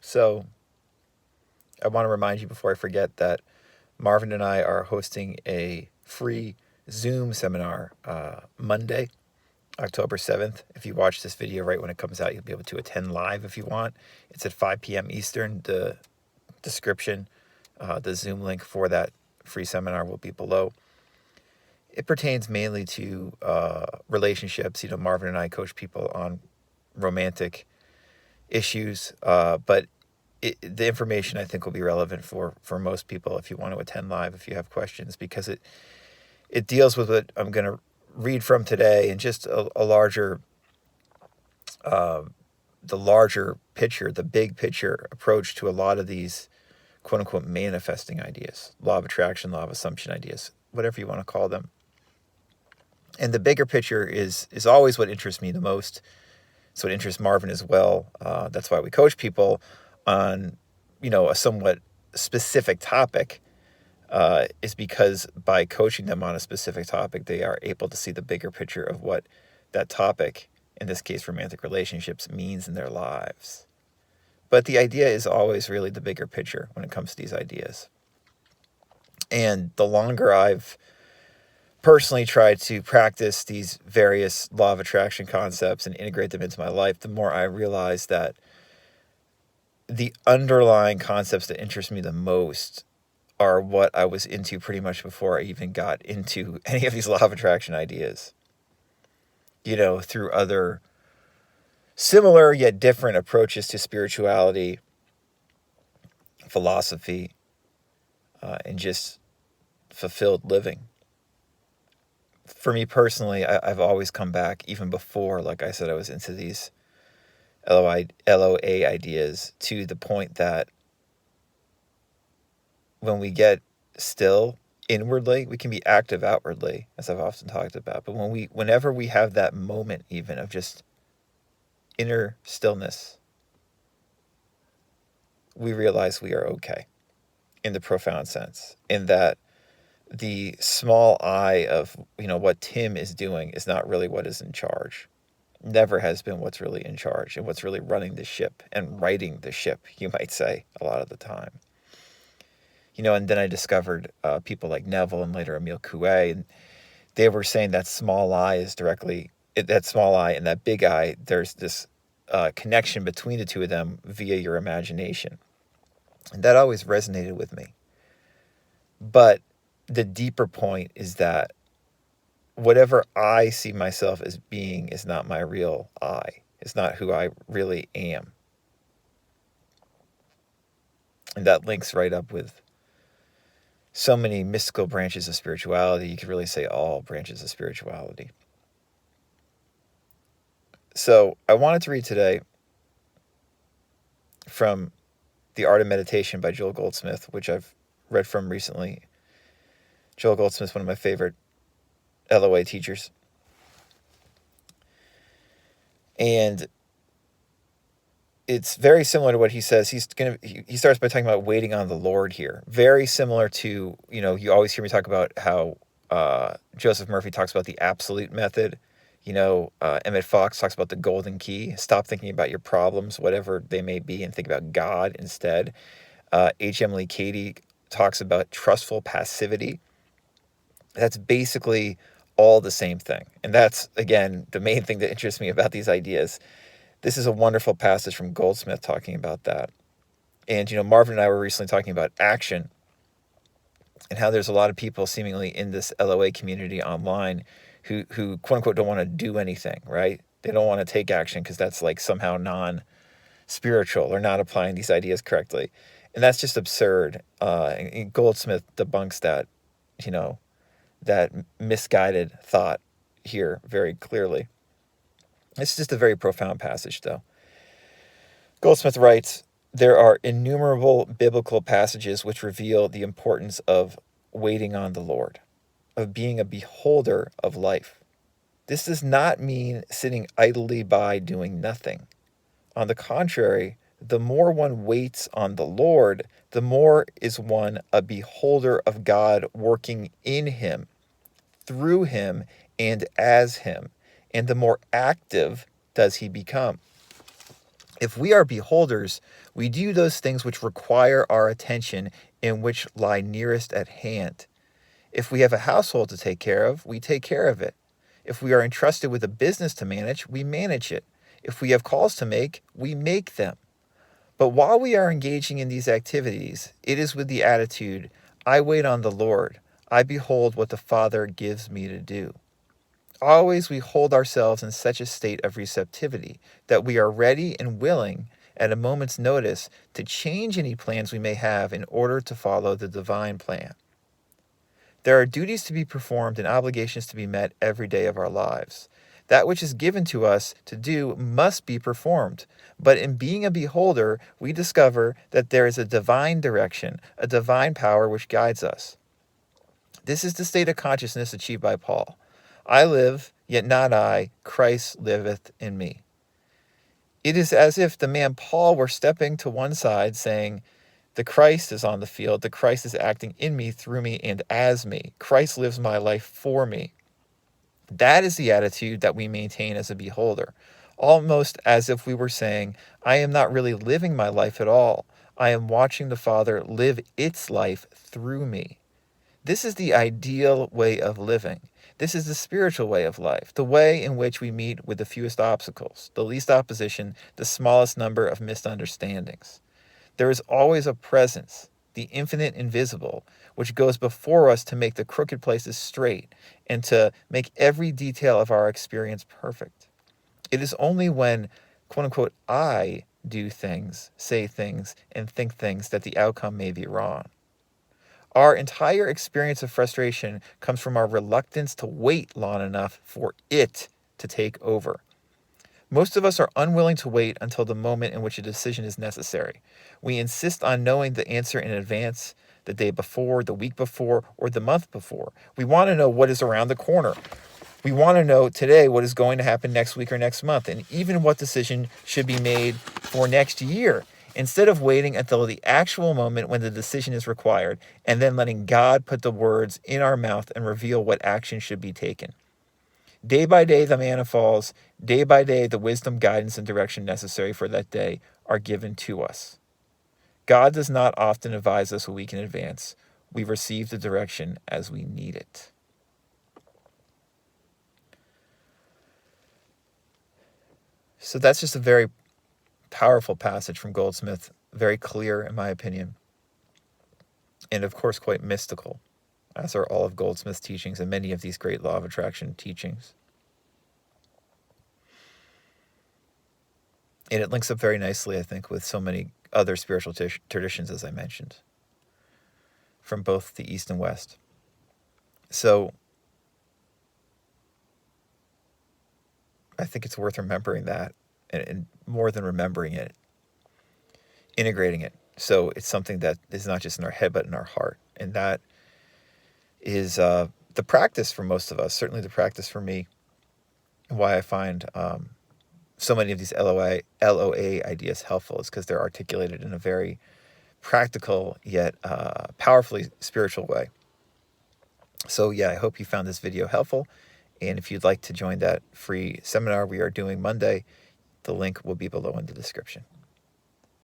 So, I want to remind you before I forget that Marvin and I are hosting a free Zoom seminar Monday, October 7th. If you watch this video right when it comes out, you'll be able to attend live if you want. It's at 5 p.m. Eastern. The description, the Zoom link for that free seminar will be below. It pertains mainly to relationships. Marvin and I coach people on romantic issues, but the information I think will be relevant for most people if you want to attend live, if you have questions, because it deals with what I'm going to read from today and just a larger, the larger picture, the big picture approach to a lot of these quote unquote manifesting ideas, law of attraction, law of assumption ideas, whatever you want to call them. And the bigger picture is always what interests me the most. It's what interests Marvin as well. That's why we coach people on, a somewhat specific topic, is because by coaching them on a specific topic, they are able to see the bigger picture of what that topic, in this case romantic relationships, means in their lives. But the idea is always really the bigger picture when it comes to these ideas. And the longer I've personally tried to practice these various law of attraction concepts and integrate them into my life, the more I realize that the underlying concepts that interest me the most are what I was into pretty much before I even got into any of these law of attraction ideas. Through other similar yet different approaches to spirituality, philosophy, and just fulfilled living. For me personally, I've always come back, even before, like I said, I was into these LOA ideas, to the point that when we get still inwardly, we can be active outwardly, as I've often talked about. But whenever we have that moment even of just inner stillness, we realize we are okay, in the profound sense, in that the small I of, what Tim is doing is not really what is in charge. Never has been what's really in charge and what's really running the ship and righting the ship, you might say, a lot of the time. And then I discovered people like Neville and later Emile Coué, and they were saying that small I is that small I and that big I, there's this connection between the two of them via your imagination. And that always resonated with me. But the deeper point is that whatever I see myself as being is not my real I. It's not who I really am. And that links right up with so many mystical branches of spirituality. You could really say all branches of spirituality. So I wanted to read today from The Art of Meditation by Joel Goldsmith, which I've read from recently. Joel Goldsmith's one of my favorite LOA teachers. And it's very similar to what he says. He starts by talking about waiting on the Lord here. Very similar to, you always hear me talk about how Joseph Murphy talks about the absolute method. Emmett Fox talks about the golden key. Stop thinking about your problems, whatever they may be, and think about God instead. H.M. Lee Cady talks about trustful passivity. That's basically all the same thing. And that's, again, the main thing that interests me about these ideas. This is a wonderful passage from Goldsmith talking about that. And, Marvin and I were recently talking about action and how there's a lot of people seemingly in this LOA community online who quote unquote don't want to do anything, right? They don't want to take action because that's like somehow non-spiritual or not applying these ideas correctly. And that's just absurd. And Goldsmith debunks that, that misguided thought here very clearly. It's just a very profound passage, though. Goldsmith writes, "There are innumerable biblical passages which reveal the importance of waiting on the Lord, of being a beholder of life. This does not mean sitting idly by doing nothing. On the contrary, the more one waits on the Lord, the more is one a beholder of God working in him, through him, and as him, and the more active does he become? If we are beholders, we do those things which require our attention and which lie nearest at hand. If we have a household to take care of, we take care of it. If we are entrusted with a business to manage, we manage it. If we have calls to make, we make them. But while we are engaging in these activities, it is with the attitude, I wait on the Lord. I behold what the Father gives me to do. Always we hold ourselves in such a state of receptivity that we are ready and willing at a moment's notice to change any plans we may have in order to follow the divine plan. There are duties to be performed and obligations to be met every day of our lives. That which is given to us to do must be performed. But in being a beholder, we discover that there is a divine direction, a divine power which guides us. This is the state of consciousness achieved by Paul. I live, yet not I, Christ liveth in me. It is as if the man Paul were stepping to one side, saying, the Christ is on the field, the Christ is acting in me, through me, and as me. Christ lives my life for me. That is the attitude that we maintain as a beholder, almost as if we were saying, I am not really living my life at all. I am watching the Father live its life through me. This is the ideal way of living. This is the spiritual way of life, the way in which we meet with the fewest obstacles, the least opposition, the smallest number of misunderstandings. There is always a presence, the infinite invisible, which goes before us to make the crooked places straight and to make every detail of our experience perfect. It is only when, quote unquote, I do things, say things, and think things that the outcome may be wrong. Our entire experience of frustration comes from our reluctance to wait long enough for it to take over. Most of us are unwilling to wait until the moment in which a decision is necessary. We insist on knowing the answer in advance, the day before, the week before, or the month before. We want to know what is around the corner. We want to know today what is going to happen next week or next month, and even what decision should be made for next year, instead of waiting until the actual moment when the decision is required, and then letting God put the words in our mouth and reveal what action should be taken. Day by day the manna falls. Day by day the wisdom, guidance, and direction necessary for that day are given to us. God does not often advise us a week in advance. We receive the direction as we need it. So that's just a very powerful passage from Goldsmith, very clear in my opinion, and of course quite mystical, as are all of Goldsmith's teachings and many of these great law of attraction teachings. And it links up very nicely, I think, with so many other spiritual traditions, as I mentioned, from both the East and West. So I think it's worth remembering that, and more than remembering it, integrating it. So it's something that is not just in our head, but in our heart. And that is the practice for most of us, certainly the practice for me, and why I find so many of these LOA ideas helpful is because they're articulated in a very practical yet powerfully spiritual way. So yeah, I hope you found this video helpful. And if you'd like to join that free seminar we are doing Monday, the link will be below in the description.